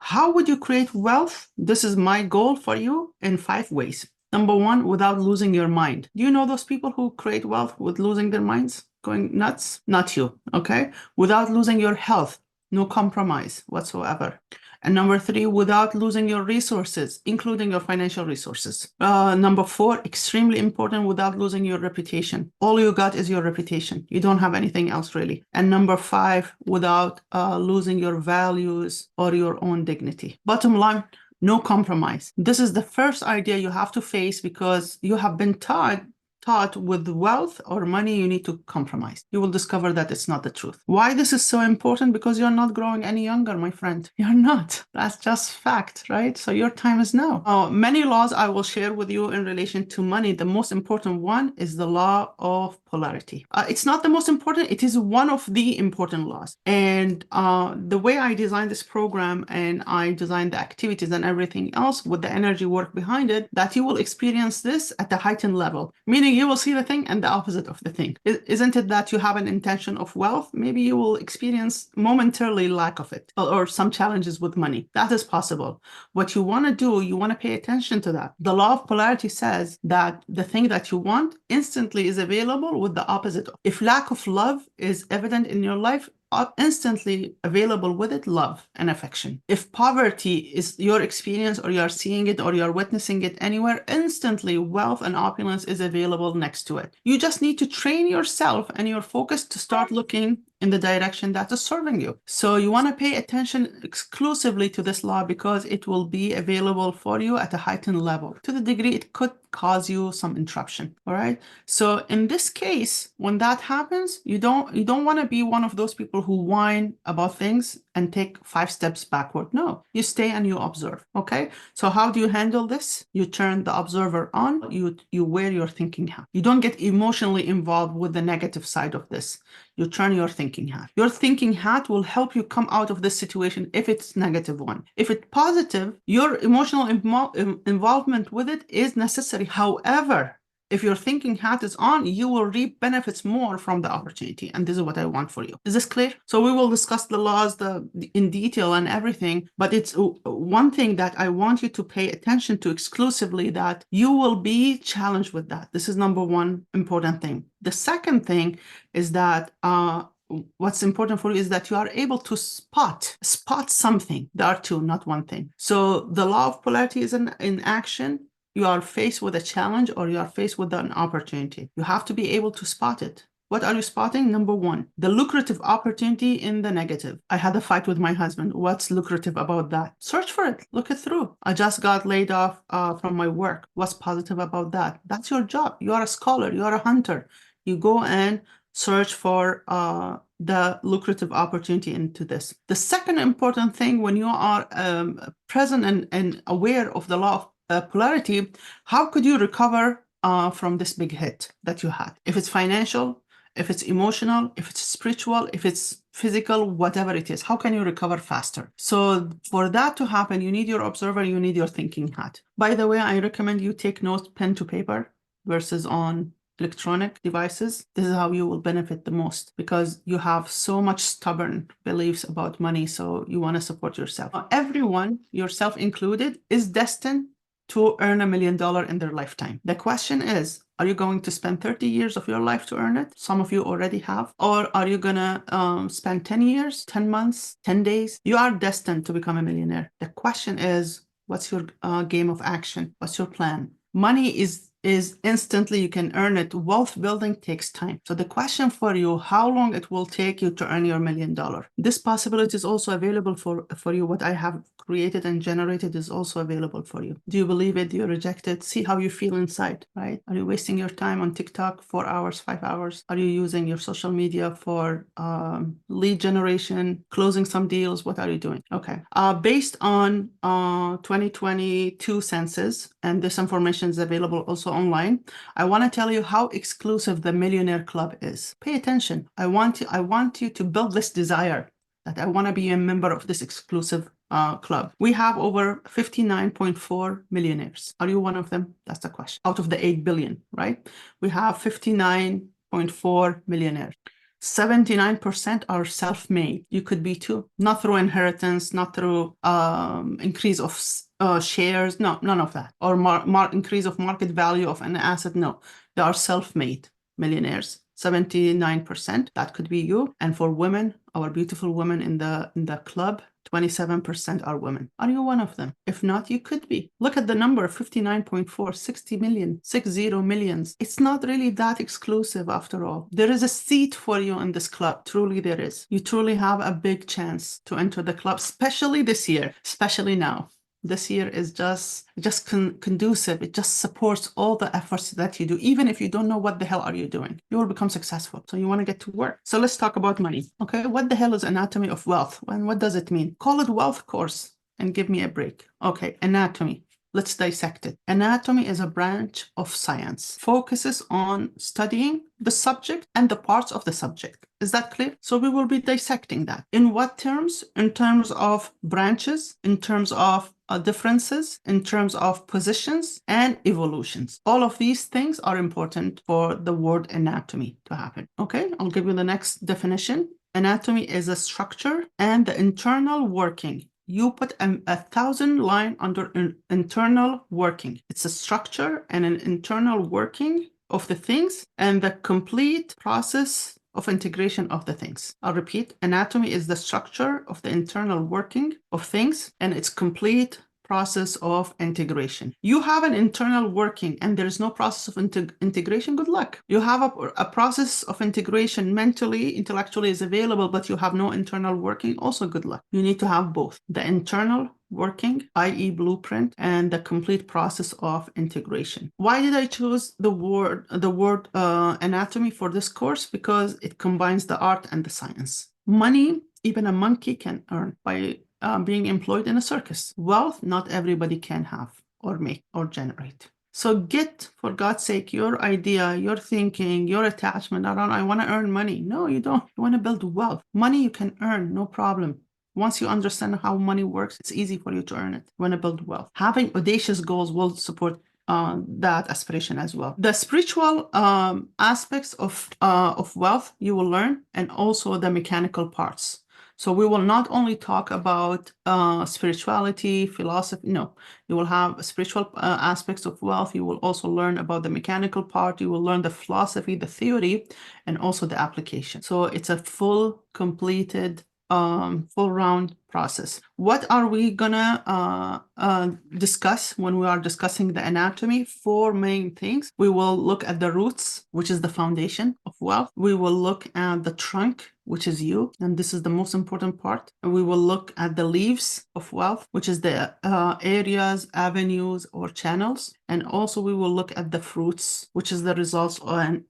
How would you create wealth? This is my goal for you in 5 ways. Number 1, without losing your mind. Do you know those people who create wealth with losing their minds, going nuts? Not you, okay? Without losing your health, no compromise whatsoever. And number 3, without losing your resources, including your financial resources. Number 4, extremely important, without losing your reputation. All you got is your reputation. You don't have anything else really. And number 5, without losing your values or your own dignity. Bottom line, no compromise. This is the first idea you have to face because you have been taught with wealth or money, you need to compromise. You will discover that it's not the truth. Why this is so important? Because you're not growing any younger, my friend. You're not. That's just fact, right? So your time is now. Many laws I will share with you in relation to money. The most important one is the law of polarity. It's not the most important. It is one of the important laws. And the way I designed this program and I designed the activities and everything else with the energy work behind it, that you will experience this at a heightened level, meaning you will see the thing and the opposite of the thing. Isn't it that you have an intention of wealth? Maybe you will experience momentarily lack of it or some challenges with money. That is possible. What you want to do, you want to pay attention to that. The law of polarity says that the thing that you want instantly is available with the opposite. If lack of love is evident in your life, instantly available with it, love and affection. If poverty is your experience or you're seeing it or you're witnessing it anywhere, instantly wealth and opulence is available next to it. You just need to train yourself and your focus to start looking in the direction that is serving you. So you want to pay attention exclusively to this law because it will be available for you at a heightened level. To the degree it could cause you some interruption. All right. So in this case, when that happens, you don't want to be one of those people who whine about things and take 5 steps backward. No, you stay and you observe. Okay. So how do you handle this? You turn the observer on, you wear your thinking hat. You don't get emotionally involved with the negative side of this. You turn your thinking hat. Your thinking hat will help you come out of this situation if it's negative one. If it's positive, your emotional involvement with it is necessary. However, if your thinking hat is on, you will reap benefits more from the opportunity. And this is what I want for you. Is this clear? So we will discuss the laws in detail and everything, but it's one thing that I want you to pay attention to exclusively, that you will be challenged with that. This is number 1 important thing. The second thing is that what's important for you is that you are able to spot something. There are 2, not 1 thing. So the law of polarity is in action. You are faced with a challenge or you are faced with an opportunity. You have to be able to spot it. What are you spotting? Number 1, the lucrative opportunity in the negative. I had a fight with my husband. What's lucrative about that? Search for it. Look it through. I just got laid off from my work. What's positive about that? That's your job. You are a scholar. You are a hunter. You go and search for the lucrative opportunity into this. The second important thing when you are present and aware of the law of polarity, how could you recover from this big hit that you had? If it's financial, if it's emotional, if it's spiritual, if it's physical, whatever it is, how can you recover faster? So for that to happen, you need your observer, you need your thinking hat. By the way, I recommend you take notes pen to paper versus on electronic devices. This is how you will benefit the most because you have so much stubborn beliefs about money. So you want to support yourself. Everyone, yourself included, is destined to earn $1 million in their lifetime. The question is, are you going to spend 30 years of your life to earn it? Some of you already have. Or are you gonna spend 10 years, 10 months, 10 days? You are destined to become a millionaire. The question is, what's your game of action? What's your plan? Money is instantly, you can earn it. Wealth building takes time. So the question for you, how long it will take you to earn your $1 million? This possibility is also available for you. What I have created and generated is also available for you. Do you believe it? Do you reject it? See how you feel inside, right? Are you wasting your time on TikTok 4 hours, 5 hours? Are you using your social media for lead generation, closing some deals? What are you doing? Okay. Based on 2022 census, and this information is available also online, I want to tell you how exclusive the Millionaire Club is. Pay attention. I want you to build this desire that I want to be a member of this exclusive club. We have over 59.4 millionaires. Are you one of them? That's the question. Out of the 8 billion, right? We have 59.4 millionaires. 79% are self-made. You could be too. Not through inheritance, not through increase of shares. No, none of that. Or increase of market value of an asset. No, they are self-made millionaires. 79%. That could be you. And for women, our beautiful women in the club, 27% are women. Are you one of them? If not, you could be. Look at the number, 59.4, 60 million, 60 millions. It's not really that exclusive after all. There is a seat for you in this club. Truly there is. You truly have a big chance to enter the club, especially this year, especially now. This year is just conducive. It just supports all the efforts that you do. Even if you don't know what the hell are you doing, you will become successful. So you want to get to work. So let's talk about money. Okay, what the hell is anatomy of wealth? And what does it mean? Call it wealth course and give me a break. Okay, anatomy. Let's dissect it. Anatomy is a branch of science, focuses on studying the subject and the parts of the subject. Is that clear? So we will be dissecting that. In what terms? In terms of branches, in terms of differences, in terms of positions and evolutions. All of these things are important for the word anatomy to happen. Okay, I'll give you the next definition. Anatomy is a structure and the internal working. You put a 1,000 line under internal working. It's a structure and an internal working of the things and the complete process of integration of the things. I'll repeat, anatomy is the structure of the internal working of things and its complete process of integration. You have an internal working and there is no process of integration, good luck. You have a process of integration mentally, intellectually is available, but you have no internal working, also good luck. You need to have both. The internal working, i.e. blueprint, and the complete process of integration. Why did I choose the word anatomy for this course? Because it combines the art and the science. Money, even a monkey can earn by being employed in a circus. Wealth, not everybody can have or make or generate. So get, for God's sake, your idea, your thinking, your attachment around, I want to earn money. No, you don't. You want to build wealth. Money you can earn, no problem. Once you understand how money works, it's easy for you to earn it. You want to build wealth. Having audacious goals will support that aspiration as well. The spiritual aspects of wealth you will learn, and also the mechanical parts. So we will not only talk about spirituality, philosophy. No, you will have spiritual aspects of wealth. You will also learn about the mechanical part. You will learn the philosophy, the theory, and also the application. So it's a full, completed, full round process. What are we gonna discuss when we are discussing the anatomy? 4 main things. We will look at the roots, which is the foundation of wealth. We will look at the trunk, which is you, and this is the most important part. And we will look at the leaves of wealth, which is the areas, avenues, or channels. And also we will look at the fruits, which is the results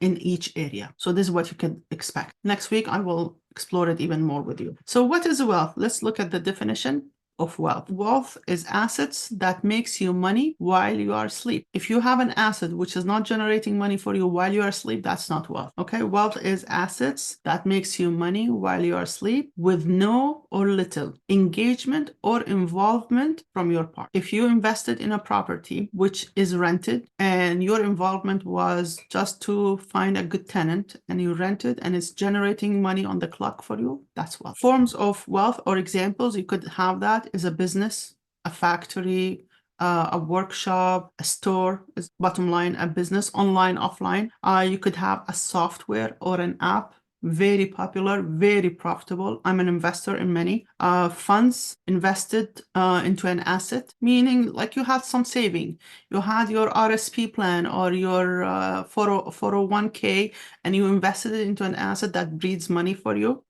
in each area. So this is what you can expect. Next week, I will explore it even more with you. So what is wealth? Let's look at the definition of wealth. Wealth is assets that makes you money while you are asleep. If you have an asset which is not generating money for you while you are asleep, that's not wealth. Okay, wealth is assets that makes you money while you are asleep with no or little engagement or involvement from your part. If you invested in a property which is rented and your involvement was just to find a good tenant and you rent it and it's generating money on the clock for you, that's wealth. Forms of wealth or examples, you could have that is a business, a factory, a workshop, a store, is bottom line, a business, online, offline. You could have a software or an app, very popular, very profitable. I'm an investor in many funds invested into an asset, meaning like you had some saving. You had your RSP plan or your 401k and you invested it into an asset that breeds money for you.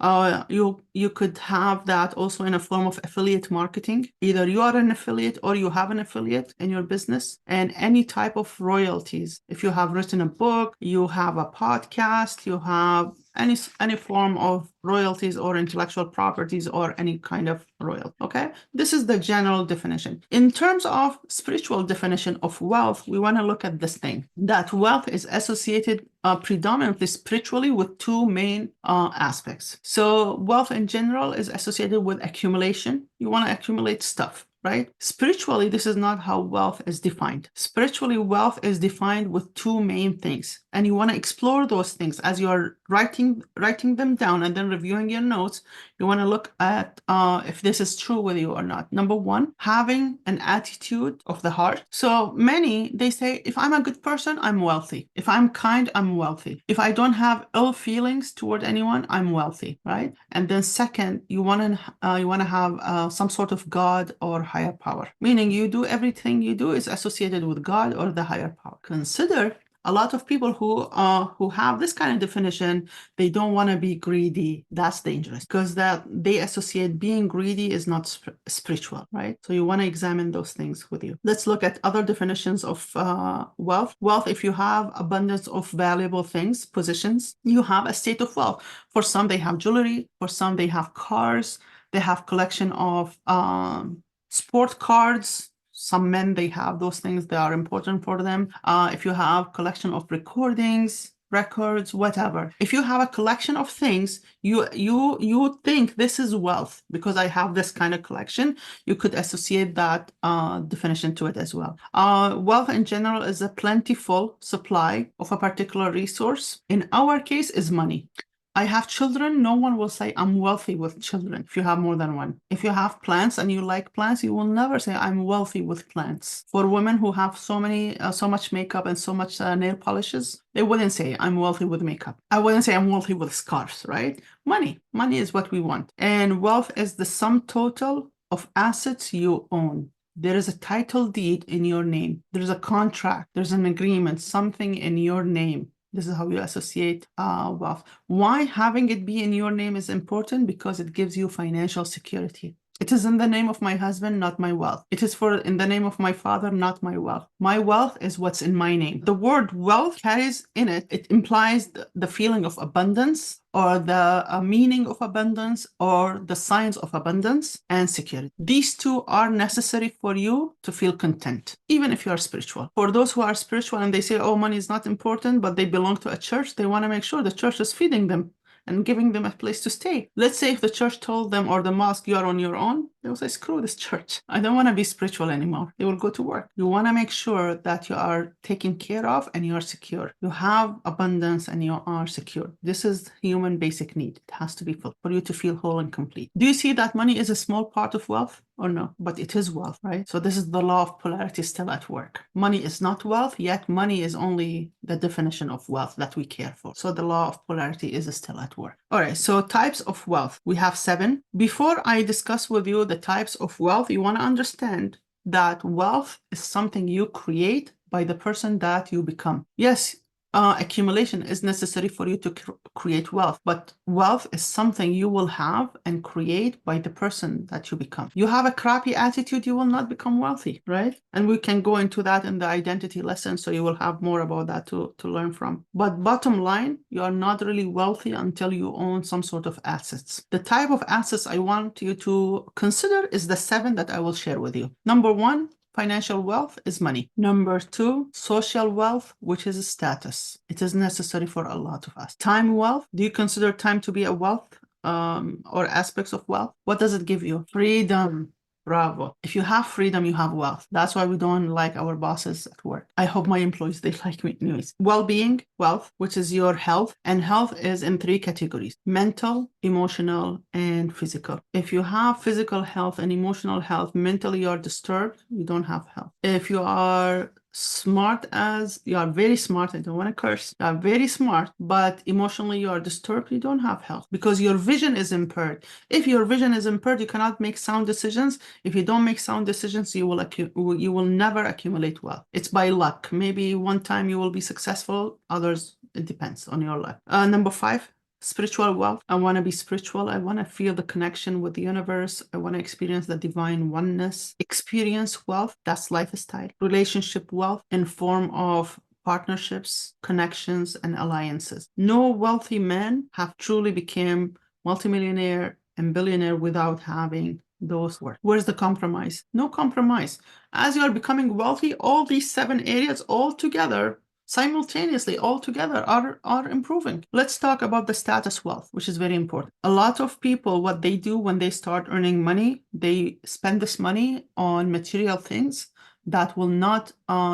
You could have that also in a form of affiliate marketing. Either you are an affiliate or you have an affiliate in your business, and any type of royalties. If you have written a book, you have a podcast, you have any form of royalties or intellectual properties or any kind of royalty. Okay, this is the general definition. In terms of spiritual definition of wealth, we want to look at this thing, that wealth is associated predominantly spiritually with 2 main aspects. So wealth in general is associated with accumulation. You want to accumulate stuff, right? Spiritually, this is not how wealth is defined. Spiritually, wealth is defined with two main things. And you want to explore those things as you are writing them down and then reviewing your notes. You want to look at if this is true with you or not. Number one, having an attitude of the heart. So many, they say, if I'm a good person, I'm wealthy. If I'm kind, I'm wealthy. If I don't have ill feelings toward anyone, I'm wealthy, right? And then second, you want to have some sort of God or higher power, meaning you do everything you do is associated with God or the higher power. Consider a lot of people who have this kind of definition, they don't want to be greedy. That's dangerous because that they associate being greedy is not spiritual, right? So you want to examine those things with you. Let's look at other definitions of wealth. Wealth, if you have abundance of valuable things, positions, you have a state of wealth. For some, they have jewelry. For some, they have cars. They have collection of sport cards. Some men, they have those things that are important for them. If you have collection of recordings, records, whatever. If you have a collection of things, you think this is wealth because I have this kind of collection. You could associate that definition to it as well. Wealth in general is a plentiful supply of a particular resource. In our case, is money. I have children. No one will say I'm wealthy with children if you have more than one. If you have plants and you like plants, you will never say I'm wealthy with plants. For women who have so much makeup and so much nail polishes, they wouldn't say I'm wealthy with makeup. I wouldn't say I'm wealthy with scarves, right? Money is what we want. And wealth is the sum total of assets you own. There is a title deed in your name. There's a contract. There's an agreement, something in your name. This is how you associate wealth. Why having it be in your name is important? Because it gives you financial security. It is in the name of my husband, not my wealth. It is in the name of my father, not my wealth. My wealth is what's in my name. The word wealth carries in it, it implies the feeling of abundance or the meaning of abundance or the signs of abundance and security. These two are necessary for you to feel content, even if you are spiritual. For those who are spiritual and they say, oh, money is not important, but they belong to a church, they want to make sure the church is feeding them and giving them a place to stay. Let's say if the church told them or the mosque, you are on your own, they will say, screw this church. I don't want to be spiritual anymore. They will go to work. You want to make sure that you are taken care of and you are secure. You have abundance and you are secure. This is human basic need. It has to be filled for you to feel whole and complete. Do you see that money is a small part of wealth? Or no, but it is wealth, right? So this is the law of polarity still at work. Money is not wealth, yet money is only the definition of wealth that we care for. So the law of polarity is still at work. All right, so types of wealth. We have 7. Before I discuss with you the types of wealth, you want to understand that wealth is something you create by the person that you become. Yes, accumulation is necessary for you to create wealth, but wealth is something you will have and create by the person that you become. You have a crappy attitude, you will not become wealthy, right? And we can go into that in the identity lesson, so you will have more about that to learn from. But bottom line, you are not really wealthy until you own some sort of assets. The type of assets I want you to consider is the 7 that I will share with you. Number 1, financial wealth is money. Number 2, social wealth, which is status. It is necessary for a lot of us. Time wealth. Do you consider time to be a wealth or aspects of wealth? What does it give you? Freedom. Bravo. If you have freedom, you have wealth. That's why we don't like our bosses at work. I hope my employees, they like me anyways. Well-being, wealth, which is your health. And health is in 3 categories: mental, emotional, and physical. If you have physical health and emotional health, mentally you're disturbed, you don't have health. If you are smart, as you are very smart, I don't want to curse, you are very smart, but emotionally you are disturbed, you don't have health because your vision is impaired. If your vision is impaired, you cannot make sound decisions. If you don't make sound decisions, you will never accumulate wealth. It's by luck. Maybe one time you will be successful, others, it depends on your luck. Number 5, spiritual wealth. I want to be spiritual. I want to feel the connection with the universe. I want to experience the divine oneness. Experience wealth, that's lifestyle. Relationship wealth in form of partnerships, connections, and alliances. No wealthy man have truly become multimillionaire and billionaire without having those work. Where's the compromise? No compromise. As you are becoming wealthy, all these 7 areas all together simultaneously all together are improving. Let's talk about the status wealth, which is very important. A lot of people, what they do when they start earning money, they spend this money on material things that will not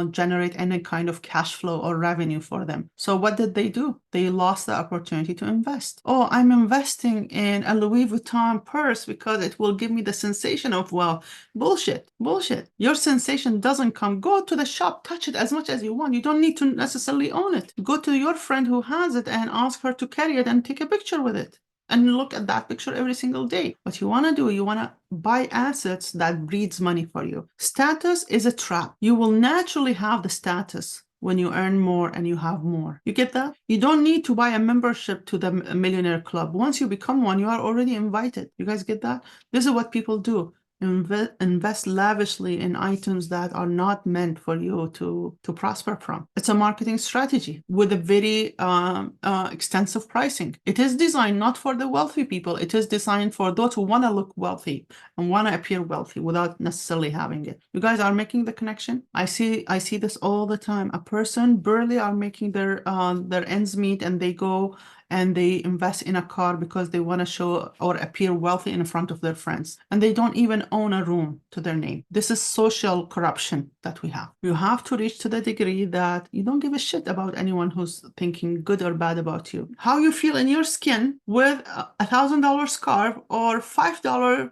generate any kind of cash flow or revenue for them. So what did they do? They lost the opportunity to invest. Oh, I'm investing in a Louis Vuitton purse because it will give me the sensation of wealth. Bullshit, bullshit. Your sensation doesn't come. Go to the shop, touch it as much as you want. You don't need to necessarily own it. Go to your friend who has it and ask her to carry it and take a picture with it. And look at that picture every single day. What you want to do, you want to buy assets that breeds money for you. Status is a trap. You will naturally have the status when you earn more and you have more. You get that? You don't need to buy a membership to the millionaire club. Once you become one, you are already invited. You guys get that? This is what people do. Invest lavishly in items that are not meant for you to prosper from. It's a marketing strategy with a very extensive pricing. It is designed not for the wealthy people. It is designed for those who want to look wealthy and want to appear wealthy without necessarily having it. You guys are making the connection. I see this all the time. A person barely are making their ends meet, and they go and they invest in a car because they want to show or appear wealthy in front of their friends. And they don't even own a room to their name. This is social corruption that we have. You have to reach to the degree that you don't give a shit about anyone who's thinking good or bad about you. How you feel in your skin with $1,000 scarf or $5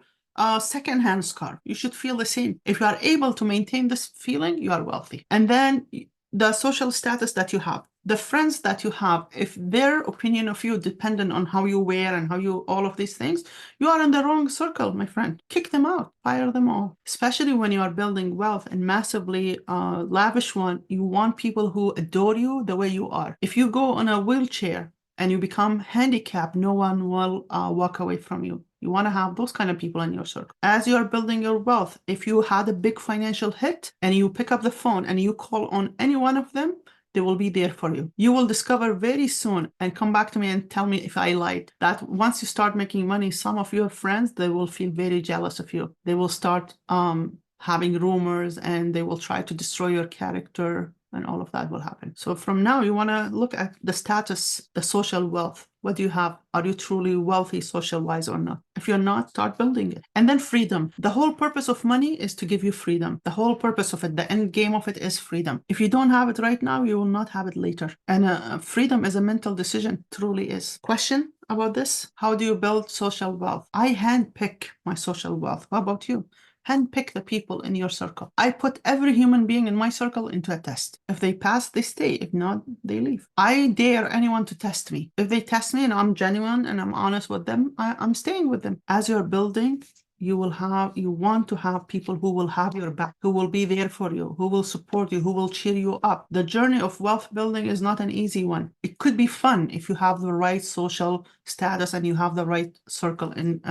secondhand scarf. You should feel the same. If you are able to maintain this feeling, you are wealthy. And then the social status that you have, the friends that you have, if their opinion of you dependent on how you wear and how you, all of these things, you are in the wrong circle, my friend. Kick them out, fire them all. Especially when you are building wealth and massively lavish one, you want people who adore you the way you are. If you go on a wheelchair and you become handicapped, no one will walk away from you. You want to have those kind of people in your circle. As you are building your wealth, if you had a big financial hit and you pick up the phone and you call on any one of them, they will be there for you. You will discover very soon, and come back to me and tell me if I lied, that once you start making money, some of your friends, they will feel very jealous of you. They will start having rumors, and they will try to destroy your character, and all of that will happen. So from now, you want to look at the status, the social wealth. What do you have? Are you truly wealthy social-wise or not? If you're not, start building it. And then freedom. The whole purpose of money is to give you freedom. The whole purpose of it, the end game of it is freedom. If you don't have it right now, you will not have it later. And freedom is a mental decision, truly is. Question about this? How do you build social wealth? I handpick my social wealth. How about you? Handpick the people in your circle. I put every human being in my circle into a test. If they pass, they stay. If not, they leave. I dare anyone to test me. If they test me and I'm genuine and I'm honest with them, I'm staying with them. As you're building, you want to have people who will have your back, who will be there for you, who will support you, who will cheer you up. The journey of wealth building is not an easy one. It could be fun if you have the right social status and you have the right circle in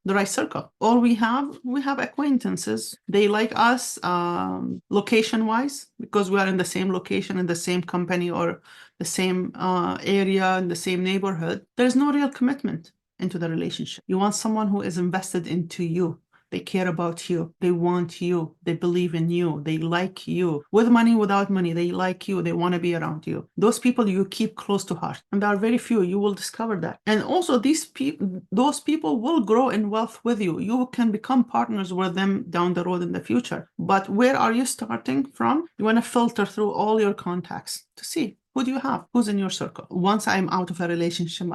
the right circle. All we have acquaintances. They like us location-wise because we are in the same location, in the same company, or the same area, in the same neighborhood. There's no real commitment into the relationship. You want someone who is invested into you. They care about you. They want you. They believe in you. They like you. With money, without money, they like you. They want to be around you. Those people you keep close to heart. And there are very few. You will discover that. And also those people will grow in wealth with you. You can become partners with them down the road in the future. But where are you starting from? You want to filter through all your contacts to see who do you have? Who's in your circle? Once I'm out of a relationship,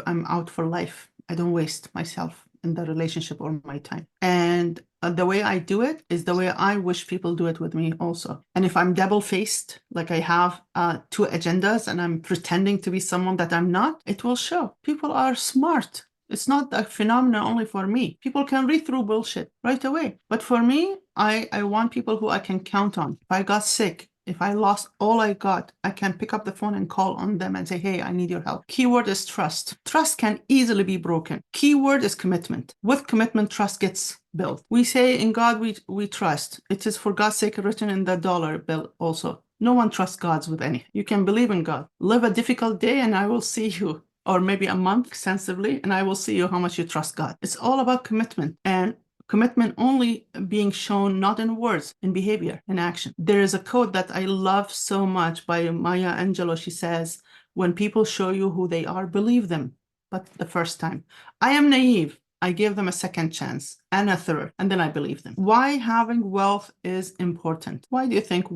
I'm out for life. I don't waste myself in the relationship or my time. And the way I do it is the way I wish people do it with me also. And if I'm double-faced, like I have two agendas and I'm pretending to be someone that I'm not, it will show. People are smart. It's not a phenomenon only for me. People can read through bullshit right away. But for me, I want people who I can count on. If I got sick, if I lost all I got, I can pick up the phone and call on them and say, hey, I need your help. Keyword is trust. Trust can easily be broken. Keyword is commitment. With commitment, trust gets built. We say in God we trust. It is for God's sake written in the dollar bill also. No one trusts God with anything. You can believe in God. Live a difficult day and I will see you. Or maybe a month extensively, and I will see you how much you trust God. It's all about commitment. And Commitment only being shown not in words, in behavior, in action. There is a quote that I love so much by Maya Angelou. She says, when people show you who they are, believe them, but the first time. I am naive. I give them a second chance and a third, and then I believe them. Why having wealth is important? Why do you think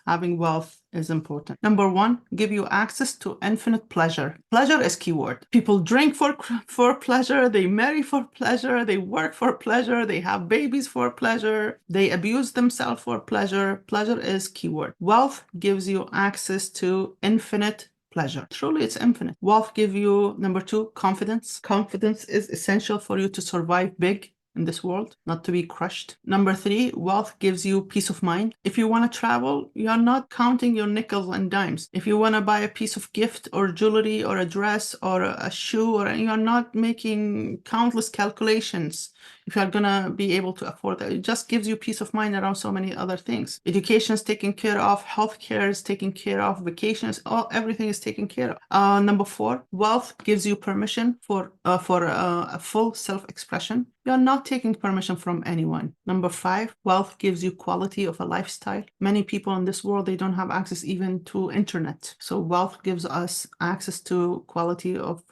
having wealth is important? Number one, give you access to infinite pleasure. Pleasure is keyword. People drink for pleasure, they marry for pleasure, they work for pleasure, they have babies for pleasure, they abuse themselves for pleasure. Pleasure is keyword. Wealth gives you access to infinite pleasure. Truly, it's infinite. Wealth give you, number two, confidence. Confidence is essential for you to survive big in this world, not to be crushed. Number three, wealth gives you peace of mind. If you want to travel, you're not counting your nickels and dimes. If you want to buy a piece of gift or jewelry or a dress or a shoe, or you're not making countless calculations if you're gonna be able to afford that. It just gives you peace of mind around so many other things. Education is taken care of, healthcare is taken care of, vacations, everything is taken care of. Number four, wealth gives you permission for a full self-expression. You're not taking permission from anyone. Number five, wealth gives you quality of a lifestyle. Many people in this world, they don't have access even to internet. So wealth gives us access to quality of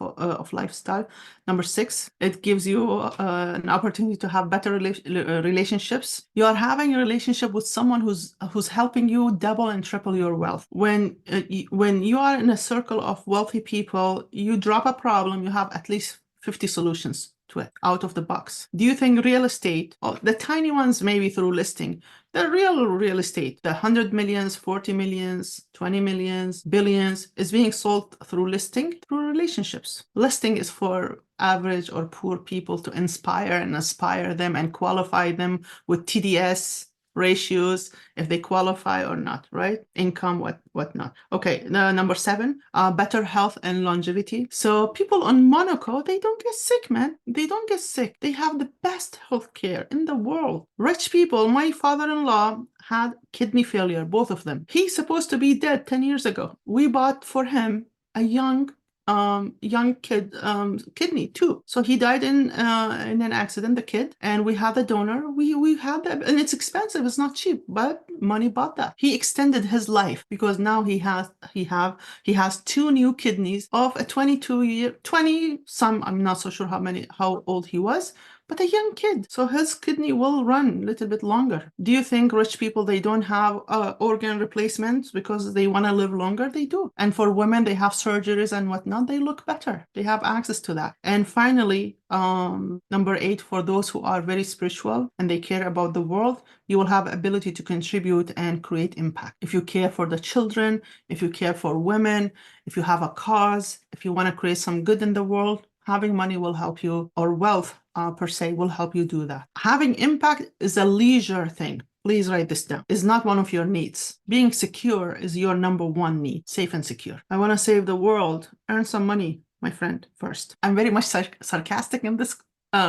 lifestyle. Number six, it gives you an opportunity to have better relationships. You are having a relationship with someone who's helping you double and triple your wealth. When you are in a circle of wealthy people, you drop a problem, you have at least 50 solutions to it out of the box. Do you think real estate, the tiny ones maybe through listing, the real estate, the 100 millions, 40 millions, 20 millions, billions is being sold through listing, through relationships. Listing is for average or poor people to inspire and aspire them and qualify them with TDS ratios, if they qualify or not, right? Income, what not. Okay, number seven, better health and longevity. So people in Monaco, they don't get sick, man. They don't get sick. They have the best healthcare in the world. Rich people, my father-in-law had kidney failure, both of them. He's supposed to be dead 10 years ago. We bought for him a young kid kidney too. So he died in an accident, the kid, and we had a donor. We had that, and it's expensive. It's not cheap, but money bought that. He extended his life because now he has two new kidneys of a 20 some. I'm not so sure how old he was, but a young kid. So his kidney will run a little bit longer. Do you think rich people, they don't have organ replacements because they want to live longer? They do. And for women, they have surgeries and whatnot. They look better. They have access to that. And finally, number eight, for those who are very spiritual and they care about the world, you will have ability to contribute and create impact. If you care for the children, if you care for women, if you have a cause, if you want to create some good in the world, having money will help you, or wealth per se will help you do that. Having impact is a leisure thing. Please write this down. It's not one of your needs. Being secure is your number one need, safe and secure. I want to save the world. Earn some money, my friend, first. I'm very much sarcastic in this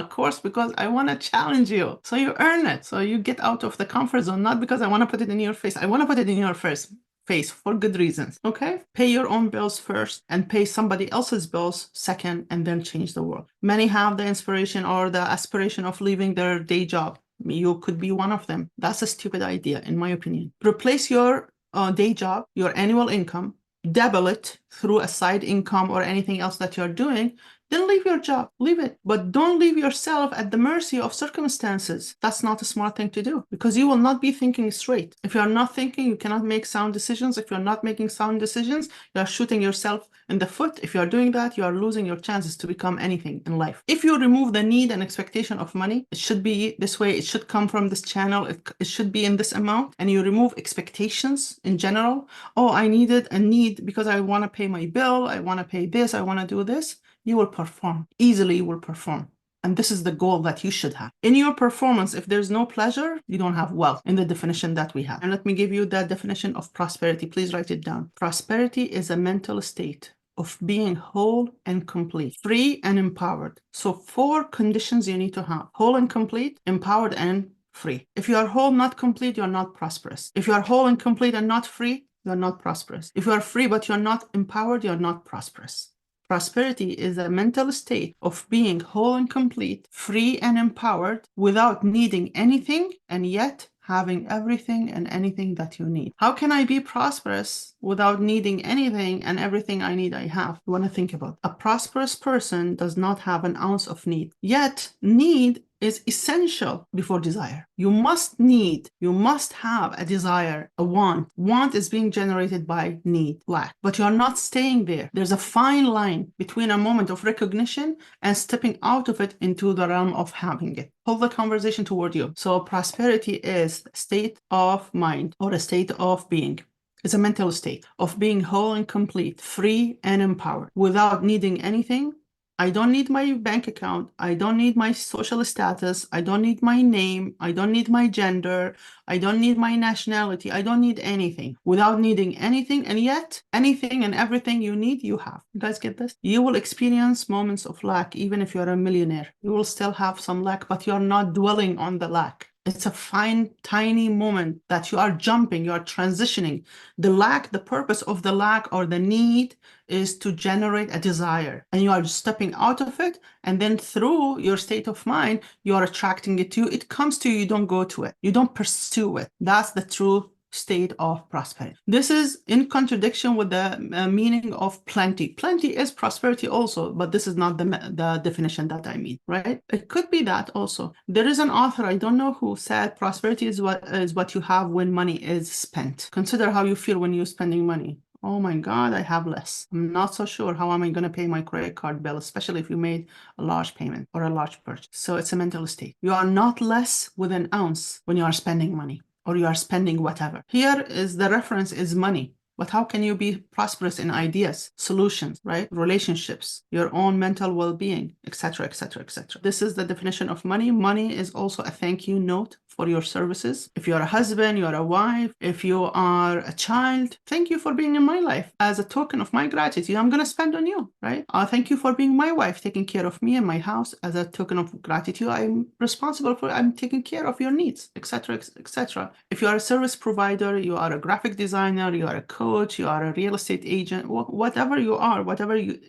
course because I want to challenge you. So you earn it. So you get out of the comfort zone, not because I want to put it in your face. I want to put it in your face for good reasons. Okay? Pay your own bills first and pay somebody else's bills second, and then change the world. Many have the inspiration or the aspiration of leaving their day job. You could be one of them. That's a stupid idea, in my opinion. Replace your day job, your annual income, double it through a side income or anything else that you're doing. Then leave your job, leave it. But don't leave yourself at the mercy of circumstances. That's not a smart thing to do because you will not be thinking straight. If you're not thinking, you cannot make sound decisions. If you're not making sound decisions, you're shooting yourself in the foot. If you're doing that, you are losing your chances to become anything in life. If you remove the need and expectation of money, it should be this way. It should come from this channel. It should be in this amount. And you remove expectations in general. Oh, I needed a need because I want to pay my bill. I want to pay this. I want to do this. You will perform. Easily you will perform. And this is the goal that you should have. In your performance, if there's no pleasure, you don't have wealth in the definition that we have. And let me give you that definition of prosperity. Please write it down. Prosperity is a mental state of being whole and complete, free and empowered. So 4 conditions you need to have: whole and complete, empowered and free. If you are whole, not complete, you're not prosperous. If you are whole and complete and not free, you're not prosperous. If you are free but you're not empowered, you're not prosperous. Prosperity is a mental state of being whole and complete, free and empowered, without needing anything, and yet having everything and anything that you need. How can I be prosperous without needing anything and everything I need I have? You want to think about it. A prosperous person does not have an ounce of need. Yet need is essential before desire. You must have a desire, a want. Want is being generated by need, lack. But you're not staying there. There's a fine line between a moment of recognition and stepping out of it into the realm of having it. Hold the conversation toward you. So prosperity is a state of mind or a state of being. It's a mental state of being whole and complete, free and empowered, without needing anything. I don't need my bank account. I don't need my social status. I don't need my name. I don't need my gender. I don't need my nationality. I don't need anything. Without needing anything, and yet anything and everything you need, you have. You guys get this? You will experience moments of lack, even if you're a millionaire. You will still have some lack, but you're not dwelling on the lack. It's a fine, tiny moment that you are jumping, you are transitioning. The lack, the purpose of the lack or the need is to generate a desire. And you are stepping out of it. And then through your state of mind, you are attracting it to you. It comes to you, you don't go to it. You don't pursue it. That's the true state of prosperity. This is in contradiction with the meaning of plenty. Plenty is prosperity also, but this is not the definition that I mean, right? It could be that also. There is an author, I don't know who, said prosperity is what you have when money is spent. Consider how you feel when you're spending money. Oh my God, I have less. I'm not so sure how am I going to pay my credit card bill, especially if you made a large payment or a large purchase. So it's a mental state. You are not less with an ounce when you are spending money, or you are spending whatever. Here is the reference is money. But how can you be prosperous in ideas, solutions, right? Relationships, your own mental well-being, etc., etc., etc. This is the definition of money. Money is also a thank you note for your services. If you're a husband, you're a wife, if you are a child, thank you for being in my life. As a token of my gratitude, I'm going to spend on you, right? Thank you for being my wife, taking care of me and my house. As a token of gratitude, I'm responsible for, I'm taking care of your needs, etc., etc. If you are a service provider, you are a graphic designer, you are a coach, you are a real estate agent, whatever you are,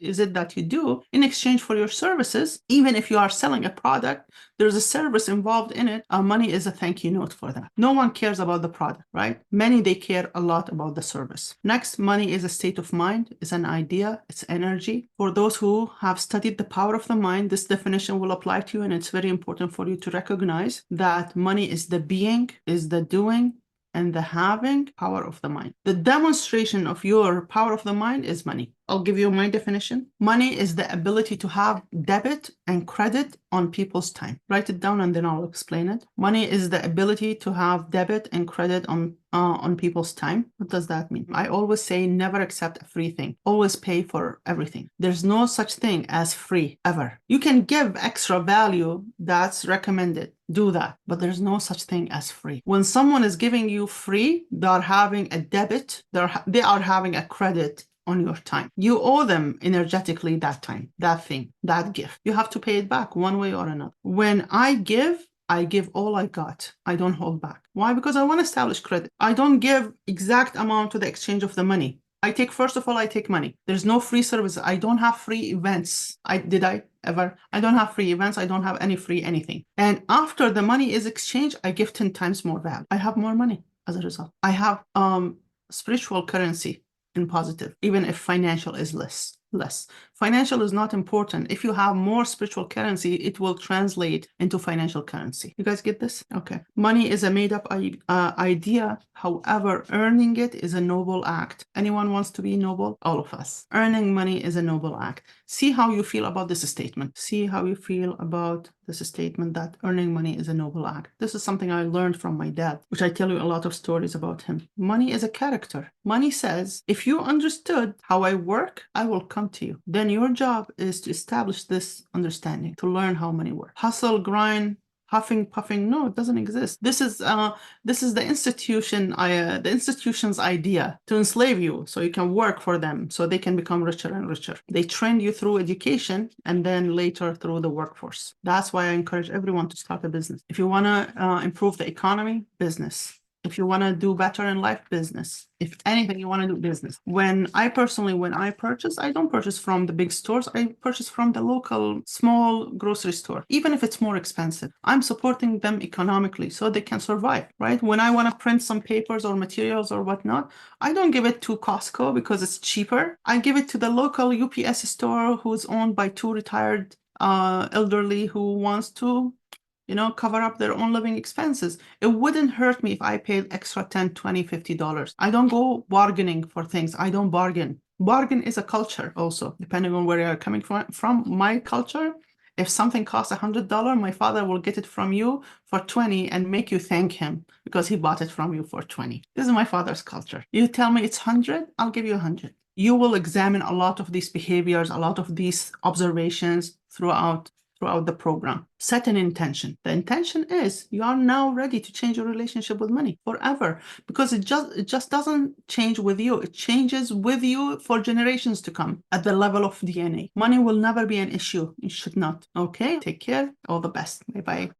is it that you do in exchange for your services, even if you are selling a product, there's a service involved in it. Money is a thank you note for that. No one cares about the product, right? Many, they care a lot about the service. Next, money is a state of mind, is an idea, it's energy. For those who have studied the power of the mind, this definition will apply to you, and it's very important for you to recognize that money is the being, is the doing, and the having power of the mind. The demonstration of your power of the mind is money. I'll give you my definition. Money is the ability to have debit and credit on people's time. Write it down and then I'll explain it. Money is the ability to have debit and credit on people's time. What does that mean? I always say never accept a free thing. Always pay for everything. There's no such thing as free, ever. You can give extra value, that's recommended. Do that, but there's no such thing as free. When someone is giving you free, they are having a debit, they are having a credit on your time. You owe them energetically that time, that thing, that gift. You have to pay it back one way or another. When I give all I got. I don't hold back. Why? Because I want to establish credit. I don't give exact amount to the exchange of the money. First of all, I take money. There's no free service. I don't have free events. I don't have free events. I don't have any free anything. And after the money is exchanged, I give 10 times more value. I have more money as a result. I have spiritual currency in positive, even if financial is less. Financial is not important. If you have more spiritual currency, it will translate into financial currency. You guys get this? Okay. Money is a made-up idea. However, earning it is a noble act. Anyone wants to be noble? All of us. Earning money is a noble act. See how you feel about this statement. See how you feel about this statement that earning money is a noble act. This is something I learned from my dad, which I tell you a lot of stories about him. Money is a character. Money says, if you understood how I work, I will come to you. Then your job is to establish this understanding, to learn how money works. Hustle, grind, huffing, puffing, no, it doesn't exist. This is the institution's idea to enslave you so you can work for them, so they can become richer and richer. They train you through education and then later through the workforce. That's why I encourage everyone to start a business. If you want to improve the economy, business. If you want to do better in life, business. If anything, you want to do business. When I purchase, I don't purchase from the big stores. I purchase from the local small grocery store. Even if it's more expensive, I'm supporting them economically so they can survive, right? When I want to print some papers or materials or whatnot, I don't give it to Costco because it's cheaper. I give it to the local UPS store who's owned by two retired elderly who wants to cover up their own living expenses. It wouldn't hurt me if I paid extra $10, $20, $50. I don't go bargaining for things. I don't bargain. Bargain is a culture also, depending on where you're coming from. My culture, if something costs $100, my father will get it from you for 20 and make you thank him because he bought it from you for 20. This is my father's culture. You tell me it's 100, I'll give you 100. You will examine a lot of these behaviors, a lot of these observations throughout the program. Set an intention. The intention is you are now ready to change your relationship with money forever, because it just doesn't change with you. It changes with you for generations to come at the level of DNA. Money will never be an issue. It should not. Okay? Take care. All the best. Bye-bye.